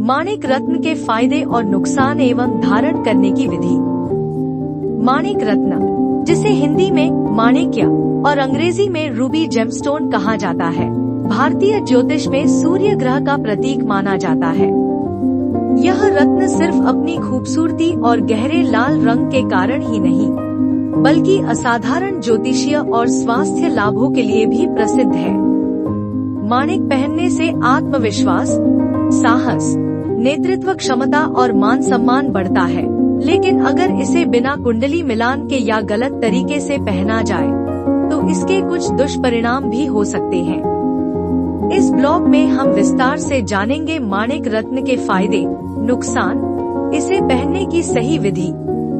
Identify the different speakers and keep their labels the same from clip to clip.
Speaker 1: माणिक रत्न के फायदे और नुकसान एवं धारण करने की विधि। माणिक रत्न, जिसे हिंदी में माणिक्य और अंग्रेजी में रूबी जेमस्टोन कहा जाता है, भारतीय ज्योतिष में सूर्य ग्रह का प्रतीक माना जाता है। यह रत्न सिर्फ अपनी खूबसूरती और गहरे लाल रंग के कारण ही नहीं, बल्कि असाधारण ज्योतिषीय और स्वास्थ्य लाभों के लिए भी प्रसिद्ध है। माणिक पहनने से आत्मविश्वास, साहस, नेतृत्व क्षमता और मान सम्मान बढ़ता है, लेकिन अगर इसे बिना कुंडली मिलान के या गलत तरीके से पहना जाए तो इसके कुछ दुष्परिणाम भी हो सकते हैं। इस ब्लॉग में हम विस्तार से जानेंगे माणिक रत्न के फायदे, नुकसान, इसे पहनने की सही विधि,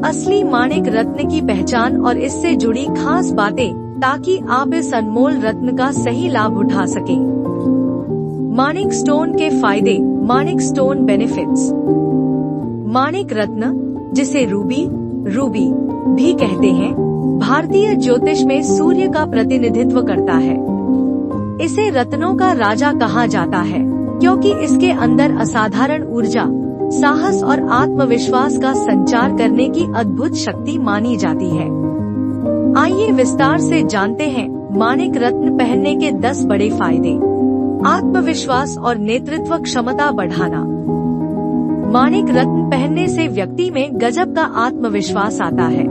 Speaker 1: असली माणिक रत्न की पहचान और इससे जुड़ी खास बातें, ताकि आप इस अनमोल रत्न का सही लाभ उठा सकें। माणिक स्टोन के फायदे, माणिक स्टोन बेनिफिट्स। माणिक रत्न, जिसे रूबी भी कहते हैं, भारतीय ज्योतिष में सूर्य का प्रतिनिधित्व करता है। इसे रत्नों का राजा कहा जाता है, क्योंकि इसके अंदर असाधारण ऊर्जा, साहस और आत्मविश्वास का संचार करने की अद्भुत शक्ति मानी जाती है। आइए विस्तार से जानते हैं माणिक रत्न पहनने के 10 बड़े फायदे। आत्मविश्वास और नेतृत्व क्षमता बढ़ाना। माणिक रत्न पहनने से व्यक्ति में गजब का आत्मविश्वास आता है।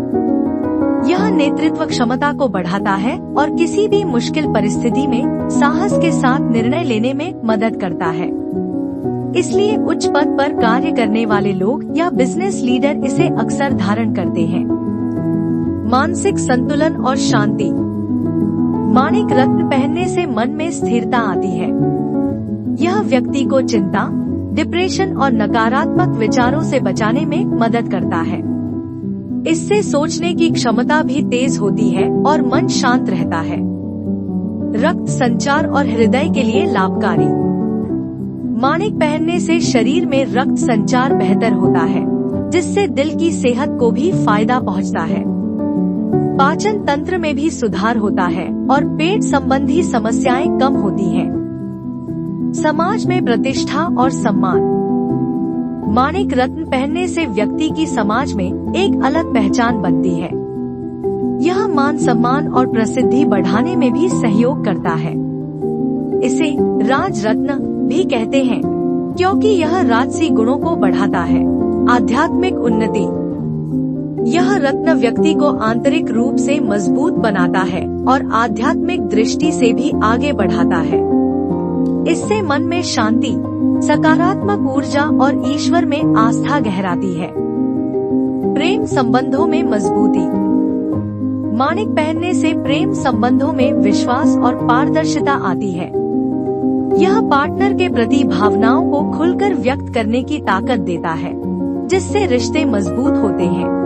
Speaker 1: यह नेतृत्व क्षमता को बढ़ाता है और किसी भी मुश्किल परिस्थिति में साहस के साथ निर्णय लेने में मदद करता है। इसलिए उच्च पद पर कार्य करने वाले लोग या बिजनेस लीडर इसे अक्सर धारण करते हैं। मानसिक संतुलन और शांति। माणिक रत्न पहनने से मन में स्थिरता आती है। यह व्यक्ति को चिंता, डिप्रेशन और नकारात्मक विचारों से बचाने में मदद करता है। इससे सोचने की क्षमता भी तेज होती है और मन शांत रहता है। रक्त संचार और हृदय के लिए लाभकारी। माणिक पहनने से शरीर में रक्त संचार बेहतर होता है, जिससे दिल की सेहत को भी फायदा पहुंचता है। पाचन तंत्र में भी सुधार होता है और पेट संबंधी समस्याएं कम होती हैं। समाज में प्रतिष्ठा और सम्मान। माणिक रत्न पहनने से व्यक्ति की समाज में एक अलग पहचान बनती है। यह मान सम्मान और प्रसिद्धि बढ़ाने में भी सहयोग करता है। इसे राज रत्न भी कहते हैं, क्योंकि यह राजसी गुणों को बढ़ाता है। आध्यात्मिक उन्नति। यह रत्न व्यक्ति को आंतरिक रूप से मजबूत बनाता है और आध्यात्मिक दृष्टि से भी आगे बढ़ाता है। इससे मन में शांति, सकारात्मक ऊर्जा और ईश्वर में आस्था गहराती है। प्रेम संबंधों में मजबूती। माणिक पहनने से प्रेम संबंधों में विश्वास और पारदर्शिता आती है। यह पार्टनर के प्रति भावनाओं को खुलकर व्यक्त करने की ताकत देता है, जिससे रिश्ते मजबूत होते हैं।